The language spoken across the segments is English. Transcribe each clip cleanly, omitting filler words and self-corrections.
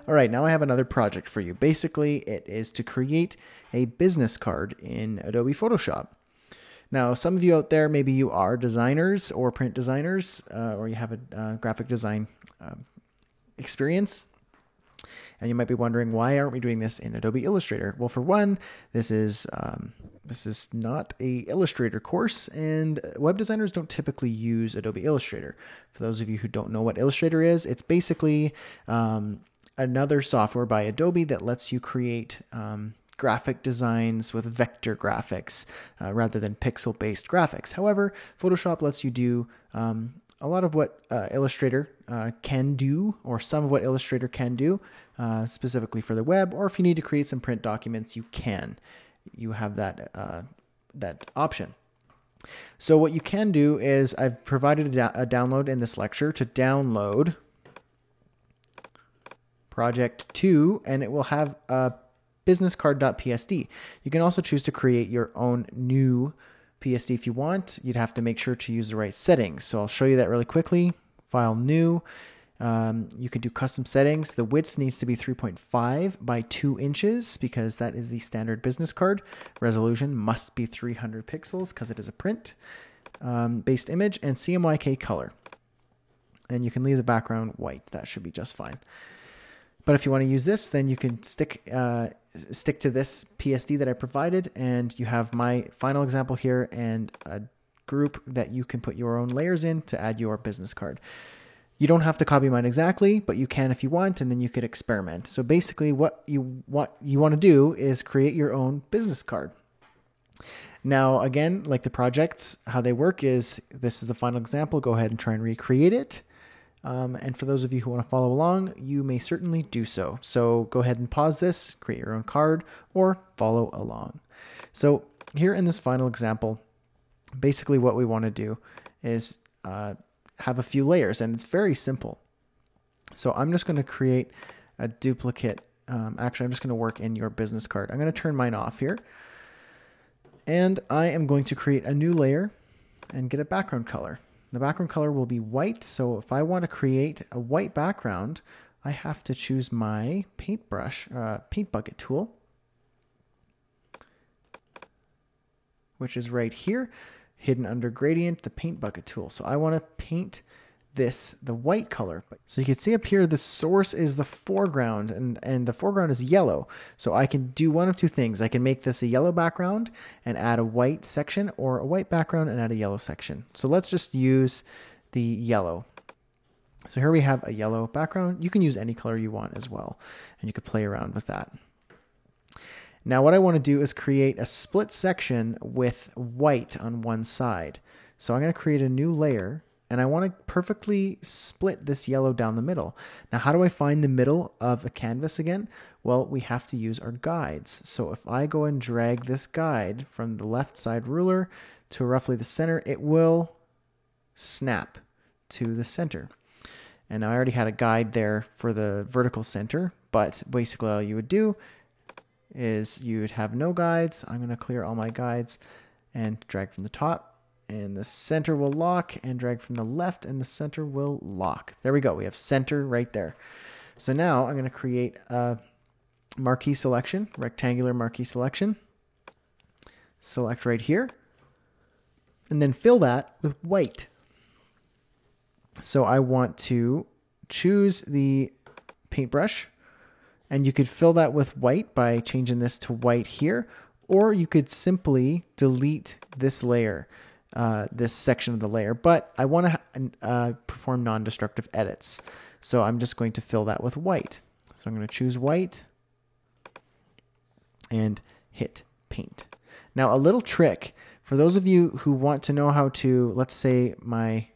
All right, now I have another project for you. Basically, it is to create a business card in Adobe Photoshop. Now, some of you out there, maybe you are designers or print designers, or you have a graphic design experience, and you might be wondering, why aren't we doing this in Adobe Illustrator? Well, for one, this is not a Illustrator course, and web designers don't typically use Adobe Illustrator. For those of you who don't know what Illustrator is, it's basically another software by Adobe that lets you create graphic designs with vector graphics rather than pixel-based graphics. However, Photoshop lets you do a lot of what Illustrator can do, or some of what Illustrator can do, specifically for the web, or if you need to create some print documents, you can. You have that, that option. So what you can do is, I've provided a download in this lecture to download Project 2, and it will have a businesscard.psd. You can also choose to create your own new PSD if you want. You'd have to make sure to use the right settings. So I'll show you that really quickly. File new. You can do custom settings. The width needs to be 3.5 by 2 inches because that is the standard business card. Resolution must be 300 pixels because it is a print based image, and CMYK color. And you can leave the background white. That should be just fine. But if you want to use this, then you can stick to this PSD that I provided, and you have my final example here and a group that you can put your own layers in to add your business card. You don't have to copy mine exactly, but you can if you want, and then you could experiment. So basically what you want to do is create your own business card. Now, again, like the projects, how they work is, this is the final example. Go ahead and try and recreate it. And for those of you who want to follow along, you may certainly do so. So go ahead and pause this, create your own card, or follow along. So here in this final example, basically what we want to do is have a few layers, and it's very simple. So I'm just going to create a duplicate. Actually, I'm just going to work in your business card. I'm going to turn mine off here, and I am going to create a new layer and get a background color. The background color will be white, so if I want to create a white background, I have to choose my paint bucket tool, which is right here, hidden under gradient, the paint bucket tool. So I want to paint this the white color. So you can see up here, the source is the foreground, and the foreground is yellow. So I can do one of two things. I can make this a yellow background and add a white section, or a white background and add a yellow section. So let's just use the yellow. So here we have a yellow background. You can use any color you want as well, and you could play around with that. Now what I want to do is create a split section with white on one side. So I'm going to create a new layer, and I want to perfectly split this yellow down the middle. Now, how do I find the middle of a canvas again? Well, we have to use our guides. So if I go and drag this guide from the left side ruler to roughly the center, it will snap to the center. And I already had a guide there for the vertical center, but basically all you would do is you would have no guides. I'm going to clear all my guides and drag from the top, and the center will lock, and drag from the left, and the center will lock. There we go. We have center right there. So now I'm going to create a marquee selection, rectangular marquee selection. Select right here, and then fill that with white. So I want to choose the paintbrush, and you could fill that with white by changing this to white here, or you could simply delete this layer. This section of the layer, but I want to perform non-destructive edits. So I'm just going to fill that with white. So I'm going to choose white and hit paint. Now, a little trick for those of you who want to know how to, let's say my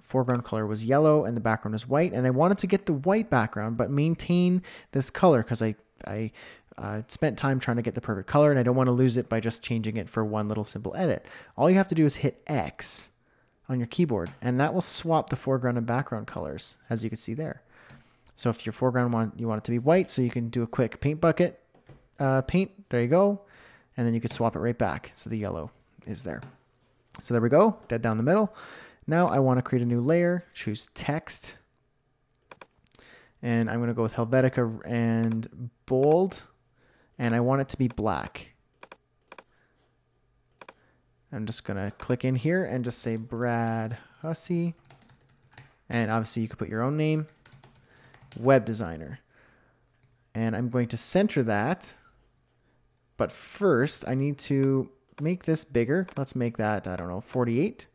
foreground color was yellow and the background is white, and I wanted to get the white background but maintain this color because I spent time trying to get the perfect color, and I don't want to lose it by just changing it for one little simple edit. All you have to do is hit X on your keyboard, and that will swap the foreground and background colors, as you can see there. So if your foreground you want it to be white, so you can do a quick paint bucket paint, there you go, and then you could swap it right back, so the yellow is there. So there we go, dead down the middle. Now I want to create a new layer, choose text, And I'm going to go with Helvetica and bold. And I want it to be black. I'm just going to click in here and just say Brad Hussey. And obviously you could put your own name. Web designer. And I'm going to center that. But first I need to make this bigger. Let's make that, I don't know, 48.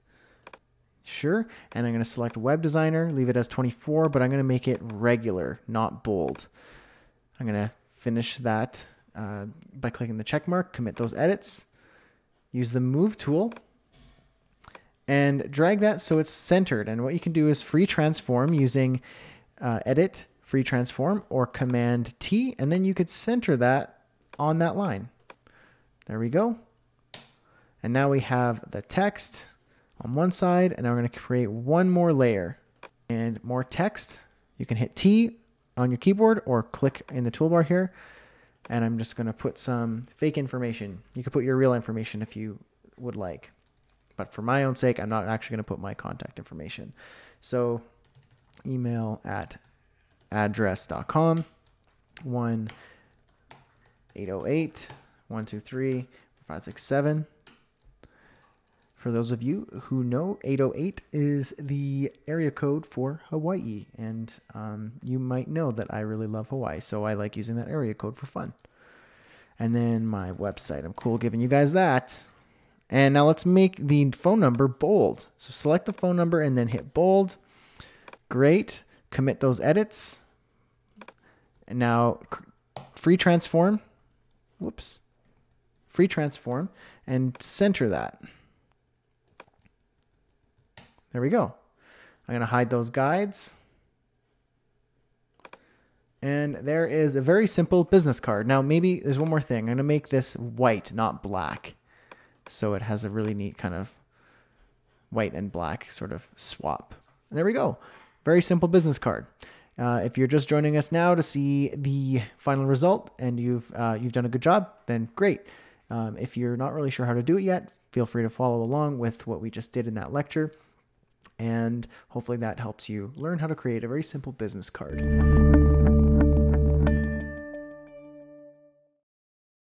Sure. And I'm going to select web designer, leave it as 24, but I'm going to make it regular, not bold. I'm going to finish that by clicking the check mark, commit those edits, use the move tool, and drag that so it's centered. And what you can do is free transform using edit, free transform, or command T, and then you could center that on that line. There we go. And now we have the text on one side, and now we're going to create one more layer and more text. You can hit T on your keyboard or click in the toolbar here. And I'm just going to put some fake information. You could put your real information if you would like. But for my own sake, I'm not actually going to put my contact information. So email at address.com, 1-808-123-567. For those of you who know, 808 is the area code for Hawaii. And you might know that I really love Hawaii, so I like using that area code for fun. And then my website. I'm cool giving you guys that. And now let's make the phone number bold. So select the phone number and then hit bold. Great. Commit those edits. And now free transform. Whoops. Free transform and center that. There we go. I'm going to hide those guides. And there is a very simple business card. Now, maybe there's one more thing. I'm going to make this white, not black. So it has a really neat kind of white and black sort of swap. And there we go. Very simple business card. If you're just joining us now to see the final result and you've done a good job, then great. If you're not really sure how to do it yet, feel free to follow along with what we just did in that lecture. And hopefully that helps you learn how to create a very simple business card.